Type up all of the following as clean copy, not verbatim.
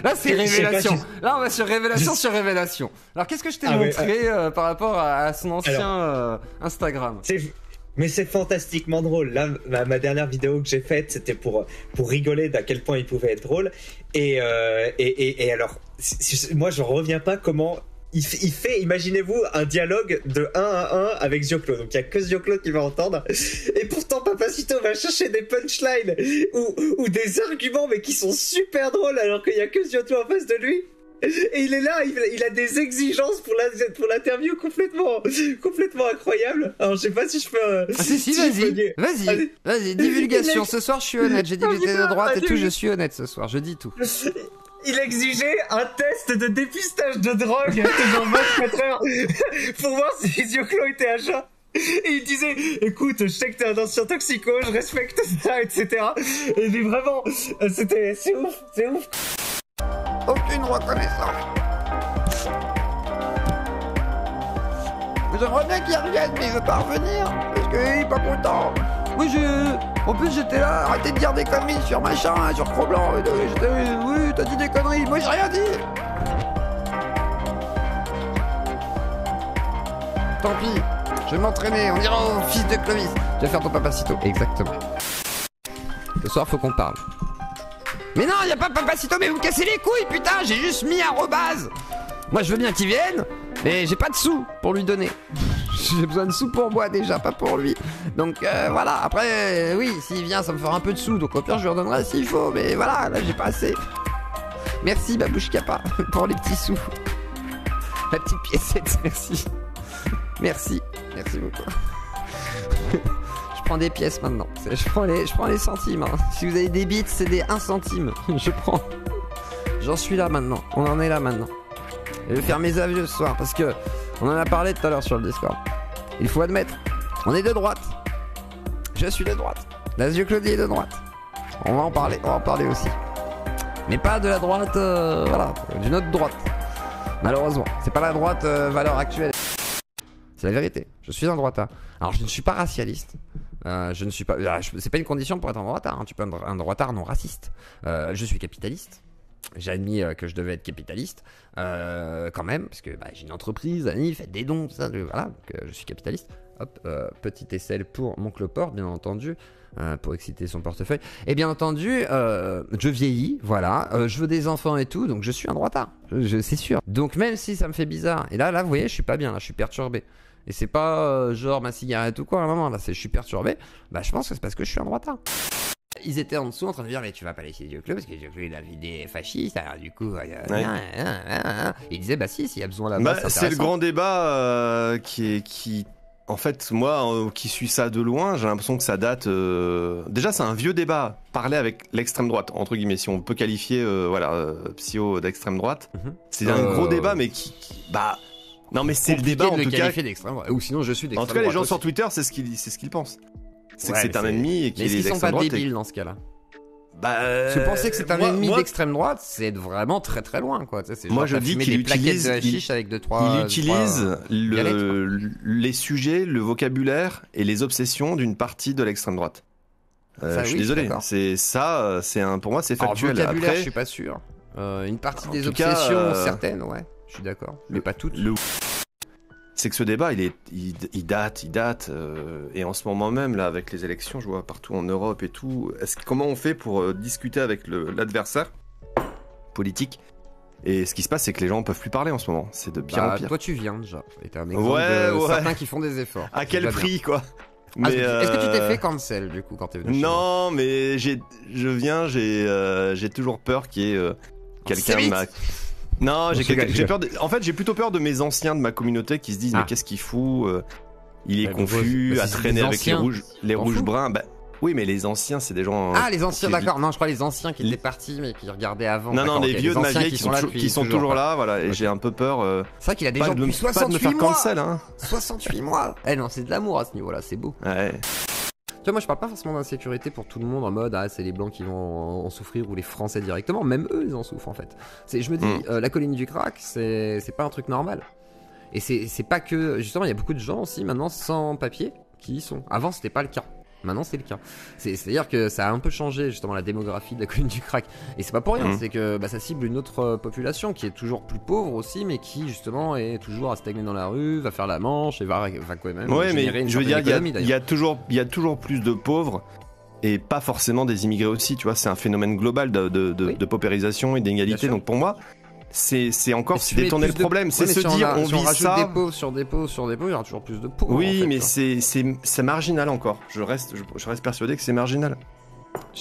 Là, c'est révélation. Là, on va sur révélation sur révélation. Alors, qu'est-ce que je t'ai montré par rapport à son ancien Instagram? Mais c'est fantastiquement drôle. Là, ma dernière vidéo que j'ai faite, c'était pour rigoler d'à quel point il pouvait être drôle. Et alors, moi, je reviens pas comment il fait, imaginez-vous, un dialogue de 1 à 1 avec Zioclo. Donc, il y a que Zioclo qui va entendre. Et pourtant, Papacito va chercher des punchlines ou des arguments, mais qui sont super drôles, alors qu'il y a que Zioclo en face de lui. Et il est là, il a des exigences pour l'interview complètement incroyables. Alors je sais pas si je peux. Vas-y, divulgation. Ce soir je suis honnête, j'ai dit que j'étais de droite et tout, je suis honnête ce soir, je dis tout. Il exigeait un test de dépistage de drogue dans 24 heures pour voir si Zioclo était à chat. Et il disait, écoute, je sais que t'es un ancien toxico, je respecte ça, etc. Et mais vraiment, c'est ouf. Aucune reconnaissance. J'aimerais bien qu'il revienne, mais il veut pas revenir. Parce qu'il est pas content. Oui, en plus j'étais là, arrêtez de dire des conneries sur machin, sur Cro-Blanc. Oui, t'as dit des conneries, moi j'ai rien dit. Tant pis, je vais m'entraîner, on ira au fils de Clovis. Tu vas faire ton Papacito, exactement. Ce soir, faut qu'on parle. Mais non, y a pas Papacito, mais vous me cassez les couilles, putain, j'ai juste mis arrobase. Moi, je veux bien qu'il vienne, mais j'ai pas de sous pour lui donner. J'ai besoin de sous pour moi déjà, pas pour lui. Donc voilà, après, oui, s'il vient, ça me fera un peu de sous, donc au pire, je lui redonnerai s'il faut, mais voilà, là, j'ai pas assez. Merci, Babouche Kappa, pour les petits sous. La petite piécette, merci. Merci beaucoup. Je prends des pièces maintenant. Je prends les centimes. Hein. Si vous avez des bits, c'est des 1 centime. Je prends. J'en suis là maintenant. On en est là maintenant. Je vais faire mes avieux ce soir parce que on en a parlé tout à l'heure sur le Discord. Il faut admettre, on est de droite. Je suis de droite. La Zioclodie est de droite. On va en parler aussi. Mais pas de la droite, voilà, d'une autre droite. Malheureusement, c'est pas la droite valeur actuelle. C'est la vérité. Je suis un droitard. Alors je ne suis pas racialiste. Je ne suis pas. C'est pas une condition pour être un droitard. Hein. Tu peux être un droitard non raciste. Je suis capitaliste. J'ai admis que je devais être capitaliste quand même, parce que j'ai une entreprise, Annie, faites des dons, tout ça. Voilà, donc, je suis capitaliste. Hop, petit aisselle pour mon cloport, bien entendu, pour exciter son portefeuille. Et bien entendu, je vieillis, voilà, je veux des enfants et tout, donc je suis un droitard, c'est sûr. Donc même si ça me fait bizarre, et là, vous voyez, je suis pas bien, là, je suis perturbé. Et c'est pas genre ma cigarette ou quoi, à un moment, là, je suis perturbé. Je pense que c'est parce que je suis un droitard. Ils étaient en dessous en train de dire mais tu vas pas laisser Zioclo parce que Zioclo il a vu des fascistes, alors du coup il disait si s'il y a besoin là-bas c'est le grand débat qui en fait moi qui suis ça de loin, j'ai l'impression que ça date déjà c'est un vieux débat, parler avec l'extrême droite entre guillemets, si on peut qualifier Psyo d'extrême droite. C'est un gros débat mais qui non mais c'est le débat en tout cas d'extrême droite. Ou sinon je suis d'extrême droite. En tout cas les gens aussi. Sur Twitter c'est ce qu'ils pensent. C'est que c'est un ennemi et qu'il est d'extrême droite. Mais est-ce qu'ils sont pas débiles dans ce cas-là? Si vous pensez que c'est un ennemi d'extrême droite, c'est vraiment très très loin, quoi. Moi je dis qu'il utilise les sujets, le vocabulaire et les obsessions d'une partie de l'extrême droite. Je suis désolé, pour moi c'est factuel. Alors, vocabulaire, je suis pas sûr. Une partie des obsessions, certaines, ouais, je suis d'accord, mais pas toutes. C'est que ce débat, il date, et en ce moment même, là, avec les élections, je vois partout en Europe et tout, comment on fait pour discuter avec l'adversaire politique? Et ce qui se passe, c'est que les gens peuvent plus parler en ce moment. C'est de pire en pire. Toi, tu viens déjà. Et t'as un exemple de certains qui font des efforts. À quel prix, quoi? Est-ce que tu t'es fait cancel, du coup, quand t'es venu? Non, mais j'ai toujours peur qu'il y ait quelqu'un de ma... Non, j'ai peur. En fait, j'ai plutôt peur de mes anciens de ma communauté qui se disent mais qu'est-ce qu'il fout? Il est confus, à traîner avec les rouges bruns. Oui, mais les anciens, c'est des gens. Les anciens, d'accord. Non, je crois les anciens qui étaient partis mais qui regardaient avant. Non, les vieux de ma vieille qui sont toujours là, voilà. Et j'ai un peu peur. C'est vrai qu'il a des gens depuis 68 mois. 68 mois. Non, c'est de l'amour à ce niveau-là, c'est beau. Ouais. Tu vois, moi je parle pas forcément d'insécurité pour tout le monde en mode c'est les blancs qui vont en souffrir ou les français directement, même eux ils en souffrent en fait. Je me dis, la colline du crack c'est pas un truc normal. Et c'est pas que, justement il y a beaucoup de gens aussi maintenant sans papier qui y sont. Avant c'était pas le cas. Maintenant, c'est le cas. C'est-à-dire que ça a un peu changé justement la démographie de la colline du crack. Et c'est pas pour rien, c'est que ça cible une autre population qui est toujours plus pauvre aussi, mais qui justement est toujours à stagner dans la rue, va faire la manche et va quand même. Ouais, générer mais je veux dire, il y a toujours plus de pauvres. Et pas forcément des immigrés aussi, tu vois, c'est un phénomène global de paupérisation et d'inégalité. Donc pour moi, c'est détourner le problème. C'est se dire, on vit ça. Des pauvres sur des pauvres sur des pauvres, il y aura toujours plus de pauvres. Oui, en fait, mais hein. c'est marginal encore. Je reste persuadé que c'est marginal.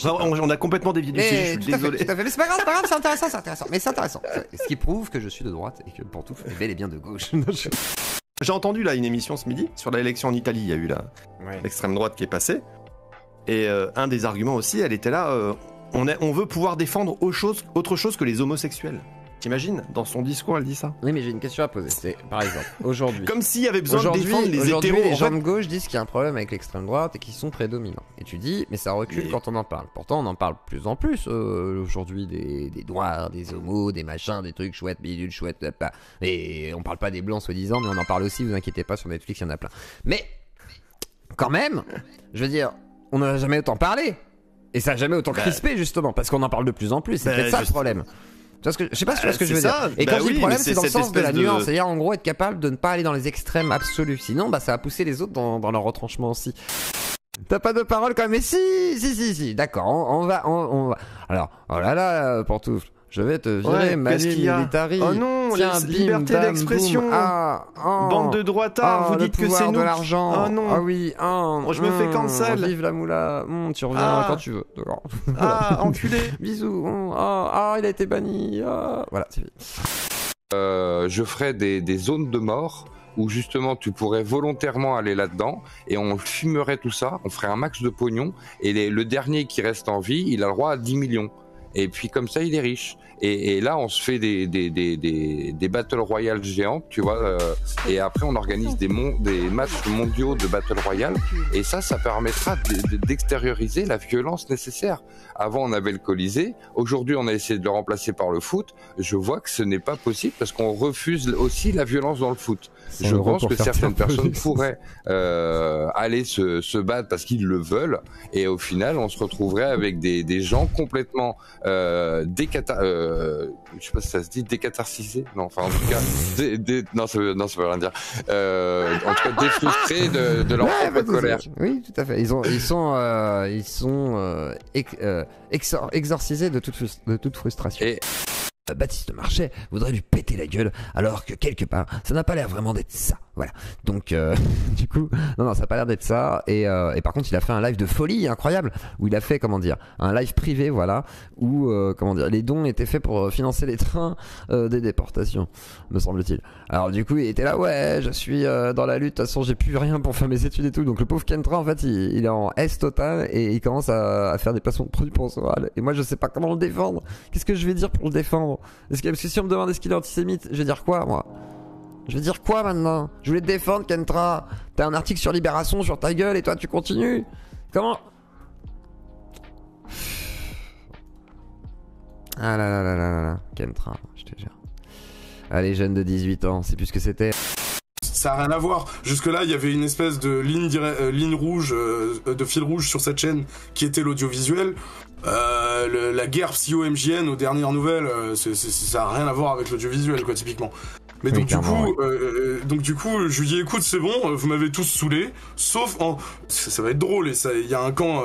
On a complètement dévié du sujet, je suis désolé. Tout à fait. Mais c'est pas grave, c'est intéressant. Mais c'est intéressant. Ce qui prouve que je suis de droite et que Pantoufle est bel et bien de gauche. J'ai entendu là une émission ce midi sur l'élection en Italie. Il y a eu l'extrême droite qui est passée. Et un des arguments aussi, elle était là, on veut pouvoir défendre autre chose que les homosexuels. T'imagines ? Dans son discours, elle dit ça. Oui, mais j'ai une question à poser. C'est, par exemple, aujourd'hui... Comme s'il y avait besoin de défendre les hétéros. Les gens de gauche disent qu'il y a un problème avec l'extrême droite et qu'ils sont prédominants. Et tu dis, mais ça recule quand on en parle. Pourtant, on en parle de plus en plus aujourd'hui des noirs, des homos, des machins, des trucs chouettes, bidules, chouettes... Et on parle pas des blancs soi-disant, mais on en parle aussi, vous inquiétez pas, sur Netflix, il y en a plein. Mais, quand même, je veux dire... On n'en a jamais autant parlé. Et ça n'a jamais autant crispé, justement, parce qu'on en parle de plus en plus. C'est peut-être ça le problème. Tu vois je sais pas si tu vois ce que je veux dire. Et quand je dis le problème, c'est dans le sens de la nuance. C'est-à-dire, en gros, être capable de ne pas aller dans les extrêmes absolus. Sinon, ça va pousser les autres dans leur retranchement aussi. T'as pas de parole quand même. Mais si. D'accord, on va. Alors, oh là là, Pantoufle. Je vais te virer, Manu Militari. Oh non, tiens, liberté d'expression. Bande de droitards, vous dites que c'est nous. De l'argent. Oh non. Ah oui. Je me fais cancel. Vive la moula. Tu reviendras quand tu veux. Enculé. Bisous. Il a été banni. Voilà, c'est fini. Je ferai des zones de mort où justement tu pourrais volontairement aller là-dedans et on fumerait tout ça, on ferait un max de pognon et le dernier qui reste en vie, il a le droit à 10 millions. Et puis comme ça, il est riche. Et là, on se fait des battle royale géantes, tu vois. Et après, on organise des matchs mondiaux de battle royale. Et ça permettra d'extérioriser la violence nécessaire. Avant, on avait le Colisée. Aujourd'hui, on a essayé de le remplacer par le foot. Je vois que ce n'est pas possible parce qu'on refuse aussi la violence dans le foot. Je pense que certaines personnes pourraient aller se battre parce qu'ils le veulent. Et au final, on se retrouverait avec des gens complètement je sais pas si ça se dit décatharcisé, non, enfin en tout cas non ça veut rien dire, en tout cas défrustrés de leur propre colère. Oui, tout à fait. Ils sont exorcisés de toute frustration. Et Baptiste Marchais voudrait lui péter la gueule alors que quelque part ça n'a pas l'air vraiment d'être ça. Voilà. Donc du coup non ça n'a pas l'air d'être ça et par contre il a fait un live de folie incroyable où il a fait un live privé où les dons étaient faits pour financer les trains des déportations me semble-t-il. Alors du coup il était là je suis dans la lutte, de toute façon j'ai plus rien pour faire mes études et tout, donc le pauvre Kentra en fait il est en S total et il commence à faire des placements de produits pour Soral et moi je sais pas comment le défendre. Qu'est-ce que je vais dire pour le défendre? Parce que si on me demande est-ce qu'il est antisémite, je vais dire quoi moi? Je vais dire quoi maintenant? Je voulais te défendre, Kentra. T'as un article sur Libération sur ta gueule et toi tu continues? Comment? Ah là, Kentra, je te jure. Allez, jeune de 18 ans, c'est plus ce que c'était. Ça n'a rien à voir. Jusque-là, il y avait une espèce de ligne rouge, de fil rouge sur cette chaîne qui était l'audiovisuel. La guerre psycho-MJN aux dernières nouvelles, ça n'a rien à voir avec l'audiovisuel, quoi, typiquement. Mais donc, du coup, je lui dis, écoute, c'est bon, vous m'avez tous saoulé, sauf ça va être drôle, et il y a un camp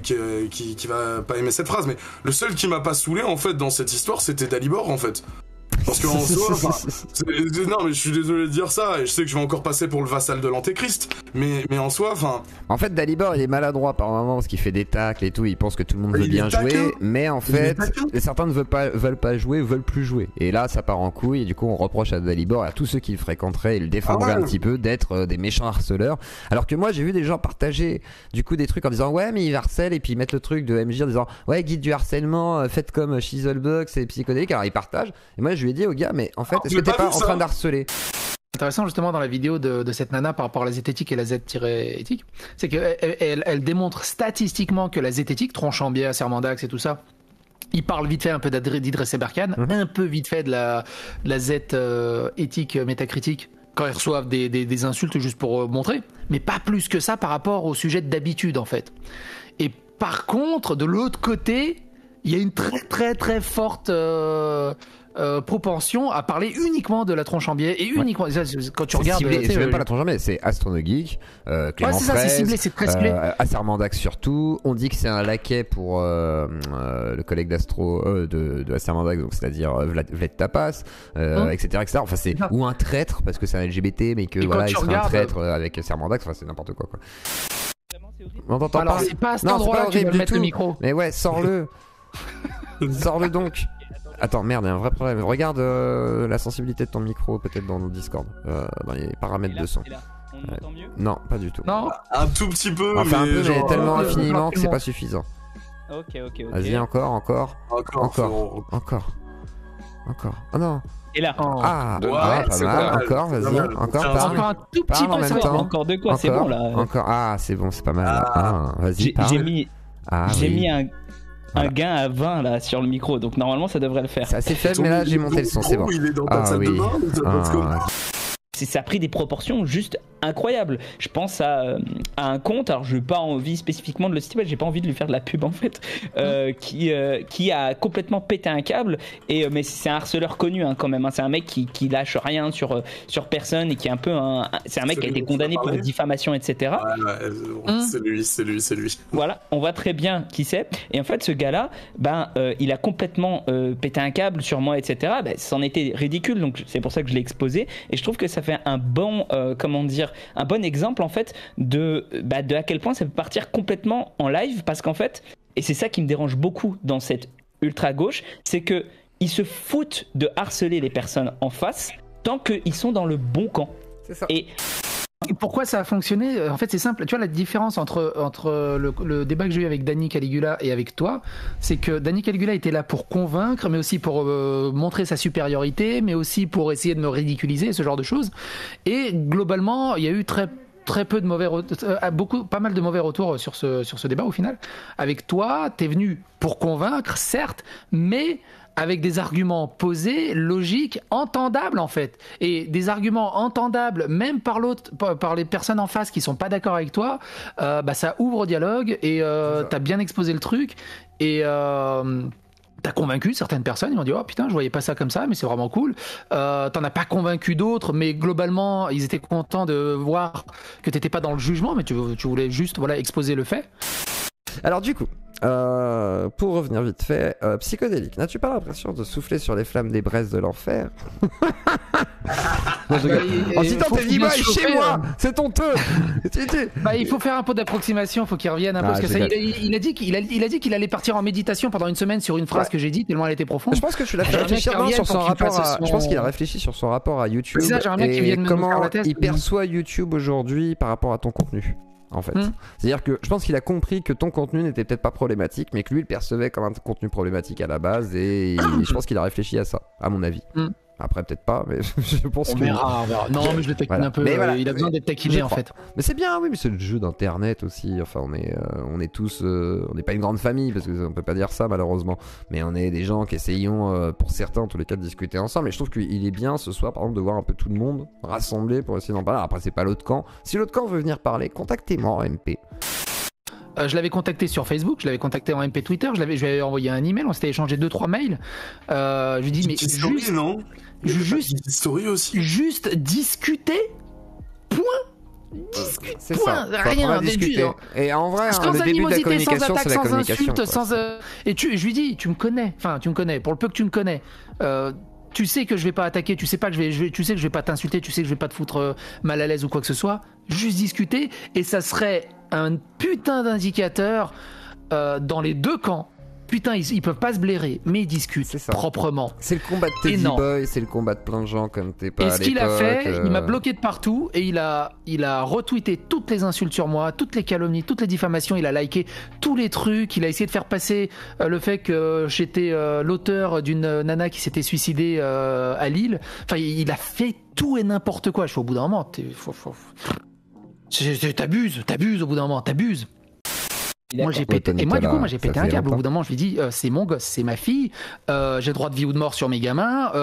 qui va pas aimer cette phrase, mais le seul qui m'a pas saoulé, en fait, dans cette histoire, c'était Dalibor, en fait. Parce qu'en soi, non mais je suis désolé de dire ça, et je sais que je vais encore passer pour le vassal de l'antéchrist, mais en soi, En fait, Dalibor, il est maladroit par moment parce qu'il fait des tacles et tout, il pense que tout le monde veut bien jouer, mais en fait, certains ne veulent pas jouer, veulent plus jouer. Et là, ça part en couille, et du coup, on reproche à Dalibor et à tous ceux qui le fréquenteraient et le défendraient un petit peu d'être des méchants harceleurs. Alors que moi, j'ai vu des gens partager, du coup, des trucs en disant, ouais, mais ils harcèlent, et puis ils mettent le truc de MJ en disant, ouais, guide du harcèlement, faites comme Chiselbox et Psychodélique. Alors ils partagent, et moi, je lui ai dit au gars, mais en fait, est-ce que t'es pas en train d'harceler? Intéressant justement dans la vidéo de cette nana par rapport à la zététique et la Z-éthique, c'est qu'elle démontre statistiquement que la zététique, Tronchambier, Sermandax et tout ça, il parle vite fait un peu d'Idriss Eberkan, un peu vite fait de la Z éthique métacritique, quand ils reçoivent des insultes juste pour montrer, mais pas plus que ça par rapport au sujet d'habitude en fait. Et par contre, de l'autre côté, il y a une très très très forte propension à parler uniquement de la tronche en biais et uniquement quand tu regardes. C'est même pas la tronche en biais, c'est Astronogeek, Clément c'est ça, Fraise, c'est ciblé, c'est très ciblé. Assermandax surtout. On dit que c'est un laquais pour le collègue d'Astro de Assermandax, donc c'est-à-dire Vlad Tapas, etc., etc. Enfin c'est ou un traître parce que c'est un LGBT, mais que voilà, il serait un traître avec Assermandax. Enfin c'est n'importe quoi. On t'entend pas. C'est pas à cet endroit-là que tu vas mettre le micro. Mais ouais, sors-le. Sors-le donc. Attends, merde, il y a un vrai problème. Regarde la sensibilité de ton micro, peut-être dans le Discord, dans les paramètres de son. On entend mieux ? Non, pas du tout. Non. Un tout petit peu, enfin, mais, un peu, genre, mais tellement infiniment que c'est pas suffisant. Ok. Vas-y, encore. Oh non. Et là. Ah, Ouais, pas c'est mal. pas mal. Encore, C'est vas-y. pas mal. Encore, Encore parle. Encore un tout petit Parle en peu même ça. temps. Encore de quoi ? C'est bon là. Encore. Ah, c'est bon, c'est pas mal. Là. Ah, vas-y, parle. J'ai mis un gain à 20 là sur le micro, donc normalement ça devrait le faire. C'est assez faible, mais là j'ai monté le son, c'est bon. Il est dans ta salle de bain, ou ça passe comment ? Ça a pris des proportions juste incroyables. Je pense à un compte, alors je n'ai pas envie spécifiquement de le citer, j'ai pas envie de lui faire de la pub en fait, qui a complètement pété un câble. Mais c'est un harceleur connu quand même. C'est un mec qui lâche rien sur personne et qui est un peu c'est un mec qui a été condamné pour diffamation, etc. Ouais, c'est lui. Voilà, on voit très bien qui c'est. Et en fait, ce gars-là, il a complètement pété un câble sur moi, etc. C'en était ridicule, donc c'est pour ça que je l'ai exposé. Et je trouve que ça fait un bon, un bon exemple en fait de à quel point ça peut partir complètement en live, parce qu'en fait, et c'est ça qui me dérange beaucoup dans cette ultra gauche, c'est que ils se foutent de harceler les personnes en face tant qu'ils sont dans le bon camp. C'est ça. Et pourquoi ça a fonctionné ? En fait, c'est simple. Tu vois, la différence entre le débat que j'ai eu avec Danny Caligula et avec toi, c'est que Danny Caligula était là pour convaincre, mais aussi pour montrer sa supériorité, mais aussi pour essayer de me ridiculiser, ce genre de choses. Et globalement, il y a eu très peu de mauvais pas mal de mauvais retours sur ce débat au final. Avec toi, t'es venu pour convaincre, certes, mais avec des arguments posés, logiques, entendables en fait. Et des arguments entendables même par les personnes en face qui sont pas d'accord avec toi, ça ouvre au dialogue et t'as bien exposé le truc et t'as convaincu certaines personnes, ils m'ont dit oh putain je voyais pas ça comme ça mais c'est vraiment cool. T'en as pas convaincu d'autres, mais globalement ils étaient contents de voir que t'étais pas dans le jugement, mais tu voulais juste exposer le fait. Alors du coup, pour revenir vite fait, psychodélique, n'as-tu pas l'impression de souffler sur les flammes des braises de l'enfer? En citant tes Viboy chez moi, c'est honteux. Il faut faire un peu d'approximation, faut qu'il revienne un peu, parce que il a dit qu'il allait partir en méditation pendant une semaine sur une phrase que j'ai dit tellement elle était profonde. Je pense que tu l'as fait réfléchir sur son rapport je pense qu'il a réfléchi sur son rapport à YouTube et comment il perçoit YouTube aujourd'hui par rapport à ton contenu. En fait, c'est-à-dire que je pense qu'il a compris que ton contenu n'était peut-être pas problématique, mais que lui il percevait comme un contenu problématique à la base, et je pense qu'il a réfléchi à ça, à mon avis. Après peut-être pas, mais je pense que... On verra. Non, mais je le taquine un peu. Il a besoin d'être taquiné en fait. Mais c'est bien, oui, mais c'est le jeu d'internet aussi. Enfin, on est tous, on n'est pas une grande famille parce qu'on peut pas dire ça malheureusement. Mais on est des gens qui essayons, pour certains en tous les cas, de discuter ensemble. Et je trouve qu'il est bien ce soir, par exemple, de voir un peu tout le monde rassemblé pour essayer d'en parler. Après, c'est pas l'autre camp. Si l'autre camp veut venir parler, contactez-moi en MP. Je l'avais contacté sur Facebook, je l'avais contacté en MP Twitter, je lui avais envoyé un email, on s'était échangé 2-3 mails. Je lui dis mais juste non. Story aussi. Juste discuter. Point. C'est point. Ça. Rien. Discuter. Et en vrai, sans le début de la communication, sans attaque, c'est la communication. Sans insulte, et je lui dis, tu me connais. Enfin, tu me connais. Pour le peu que tu me connais. Tu sais que je vais pas attaquer, tu sais que je vais pas t'insulter, tu sais que je vais pas te foutre mal à l'aise ou quoi que ce soit. Juste discuter, et ça serait un putain d'indicateur dans les deux camps. Putain, ils peuvent pas se blairer, mais ils discutent proprement. C'est le combat de Teddy Boy, c'est le combat de plein de gens comme t'es pas. Et ce qu'il a fait, il m'a bloqué de partout et il a retweeté toutes les insultes sur moi, toutes les calomnies, toutes les diffamations. Il a liké tous les trucs. Il a essayé de faire passer le fait que j'étais l'auteur d'une nana qui s'était suicidée à Lille. Enfin, il a fait tout et n'importe quoi. Je fais au bout d'un moment, t'abuses au bout d'un moment, t'abuses. Moi j'ai pété, et moi du coup j'ai pété un câble. Au bout d'un moment je lui dis c'est mon gosse, c'est ma fille, j'ai le droit de vie ou de mort sur mes gamins,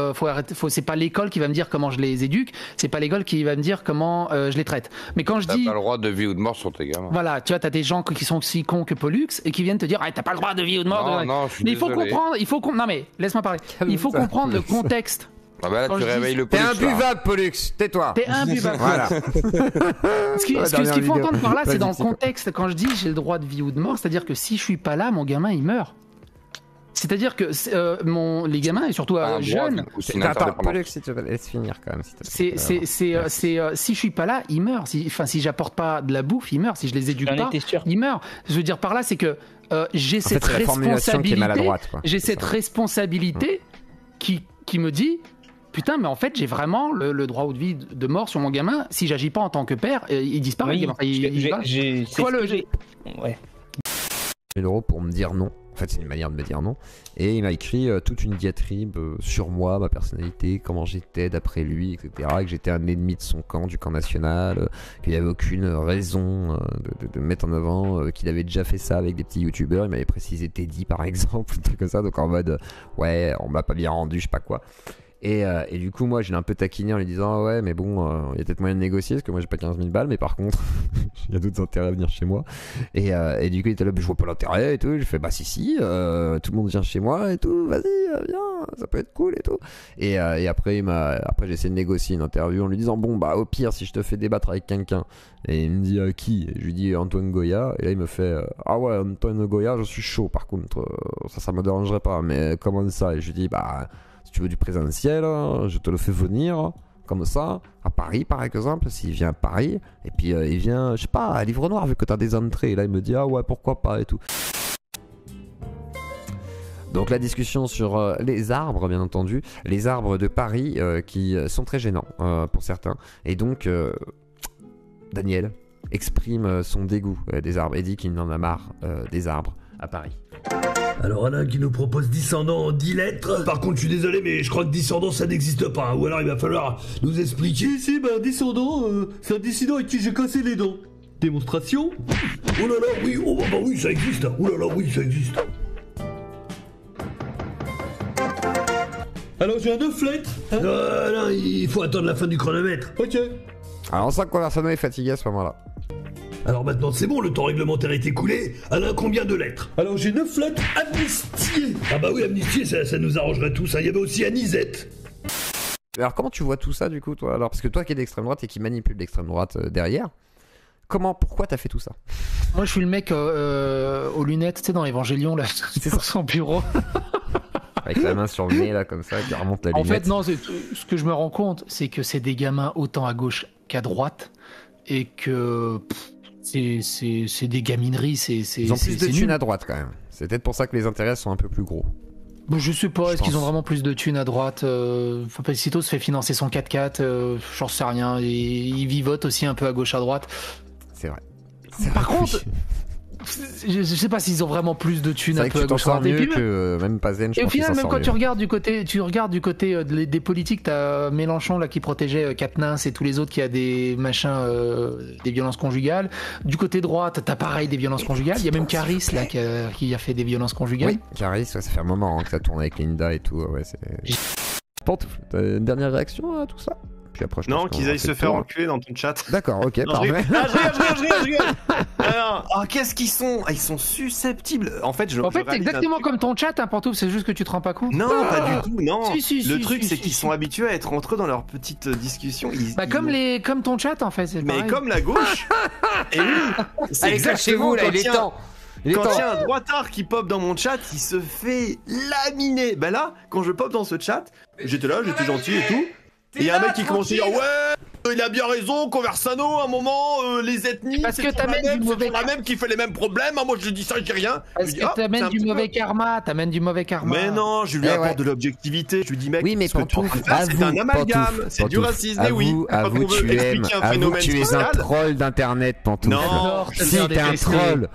c'est pas l'école qui va me dire comment je les éduque, c'est pas l'école qui va me dire comment je les traite. Mais quand je dis t'as pas le droit de vie ou de mort sur tes gamins. Voilà, tu vois, t'as des gens qui sont aussi cons que Pollux et qui viennent te dire t'as pas le droit de vie ou de mort. Non, je suis mais il faut désolé. comprendre, non mais laisse-moi parler. Il faut comprendre le contexte. Ah bah là, tu réveilles le T'es Pollux, là. imbuvable, Pollux, tais-toi. T'es imbuvable. Voilà. Ce qu'il faut entendre par là, c'est dans le Vas-y, c'est quoi. contexte. Quand je dis j'ai le droit de vie ou de mort, c'est-à-dire que si je suis pas là, mon gamin il meurt. C'est-à-dire que les gamins et surtout Un droit jeunes, ou c'est une Attends, interdépendance. Pollux, si tu veux, laisse finir quand même. s'il te plaît. si je suis pas là, il meurt. Si j'apporte pas de la bouffe, il meurt. Si je les éduque J'en pas, étais sûr. il meurt. Je veux dire par là, c'est que j'ai En fait, cette c'est la formulation qui est responsabilité. maladroite, quoi. J'ai C'est cette ça. responsabilité qui me dit. Putain, mais en fait, j'ai vraiment le droit de vie de mort sur mon gamin. Si j'agis pas en tant que père, il disparaît. Oui, Enfin, il- c'est Toi, ce que le- j'ai. Ouais. 1000 € pour me dire non. En fait, c'est une manière de me dire non. Et il m'a écrit toute une diatribe sur moi, ma personnalité, comment j'étais d'après lui, etc. Que j'étais un ennemi de son camp, du camp national, qu'il n'y avait aucune raison de mettre en avant, qu'il avait déjà fait ça avec des petits youtubeurs. Il m'avait précisé Teddy par exemple, un truc comme ça. Donc en mode, ouais, on m'a pas bien rendu, je sais pas quoi. Et du coup, moi, je l'ai un peu taquiné en lui disant ouais, mais bon, il y a peut-être moyen de négocier parce que moi, j'ai pas 15 000 balles, mais par contre, il y a d'autres intérêts à venir chez moi. Et du coup, il était là, je vois pas l'intérêt et tout. Je fais bah si, tout le monde vient chez moi et tout, vas-y, viens, ça peut être cool et tout. Et après, j'ai essayé de négocier une interview en lui disant bon, bah au pire, si je te fais débattre avec quelqu'un. Et il me dit qui? Et je lui dis Antoine Goya. Et là, il me fait ah ouais, Antoine Goya, je suis chaud par contre, ça me dérangerait pas, mais comment ça? Et je lui dis bah. Si tu veux du présentiel, je te le fais venir, comme ça, à Paris par exemple, s'il vient à Paris, et puis il vient, je sais pas, à Livre Noir, vu que t'as des entrées, et là il me dit, ah ouais, pourquoi pas, et tout. Donc la discussion sur les arbres, bien entendu, les arbres de Paris qui sont très gênants pour certains, et donc Daniel exprime son dégoût des arbres, et dit qu'il en a marre des arbres à Paris. Alors Alain qui nous propose descendant en 10 lettres. Par contre je suis désolé mais je crois que descendant ça n'existe pas. Ou alors il va falloir nous expliquer. Si descendant c'est un dissident avec qui j'ai cassé les dents. Démonstration. Oh là là oui, oh bah oui ça existe. Oh là là oui ça existe. Alors j'ai un 9 lettres. Non, il faut attendre la fin du chronomètre. Ok. Alors on sent que Conversano est fatigué à ce moment-là. Alors maintenant c'est bon, le temps réglementaire est écoulé. Alain, combien de lettres? Alors j'ai 9 lettres amnistiées. Ah bah oui, amnistiées, ça nous arrangerait tous. Il y avait aussi Anisette. Alors comment tu vois tout ça du coup toi? Alors parce que toi qui es d'extrême droite et qui manipule l'extrême droite derrière, pourquoi t'as fait tout ça? Moi je suis le mec aux lunettes, tu sais, dans Évangélion là, sur son bureau. Avec la main sur le nez là comme ça, qui remonte la lunette. En fait non, ce que je me rends compte, c'est que c'est des gamins autant à gauche qu'à droite et que c'est des gamineries, ils ont plus de thunes à droite quand même. C'est peut-être pour ça que les intérêts sont un peu plus gros. Bon, je sais pas, est-ce qu'ils ont vraiment plus de thunes à droite? Papacito se fait financer son 4x4, j'en sais rien. Il vivote aussi un peu à gauche à droite. C'est vrai. Par contre, je sais pas s'ils ont vraiment plus de thunes un peu à gauche à droite. Et puis mieux que même Pazen. Et au final, même quand tu regardes du côté, des politiques, t'as Mélenchon là qui protégeait Quatennens et tous les autres qui a des machins, des violences conjugales. Du côté droite, t'as pareil des violences conjugales. Il y a même Caris là qui a fait des violences conjugales. Oui, Caris, ça fait un moment que ça tourne avec Linda et tout. Ouais, c'est. Pantoufle, t'as une dernière réaction à tout ça? Puis après, non, qu'ils aillent se faire enculer dans ton chat. D'accord, ok, non, parfait. Je rigole. Ah, qu'est-ce qu'ils sont? Ils sont susceptibles. En fait, c'est exactement comme ton chat, hein, Pantouf, c'est juste que tu te rends pas compte. Non, pas du tout, non. Le truc, c'est qu'ils sont habitués à être entre eux dans leurs petites discussions. Comme ton chat, en fait, c'est pareil. Mais comme la gauche. Et oui, c'est exactement là, il est temps. Quand il y a un droitard qui pop dans mon chat, il se fait laminer. Ben là, quand je pop dans ce chat, j'étais là, j'étais gentil et tout. Et il y a un mec qui commence à dire ouais, il a bien raison, Conversano, à un moment, les ethnies, parce que t'amènes du mauvais la même qui fait les mêmes problèmes. Moi je dis ça, je dis rien. Parce que t'amènes du mauvais karma, Mais non, je lui apporte de l'objectivité. Je lui dis mec, oui, mais ce que tu c'est un amalgame, c'est du racisme. Mais oui, avoue tu es un troll d'internet, Pantouf. Non, si t'es un troll.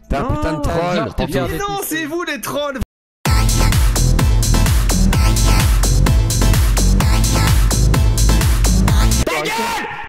T'es un putain de troll. Non, c'est vous les trolls.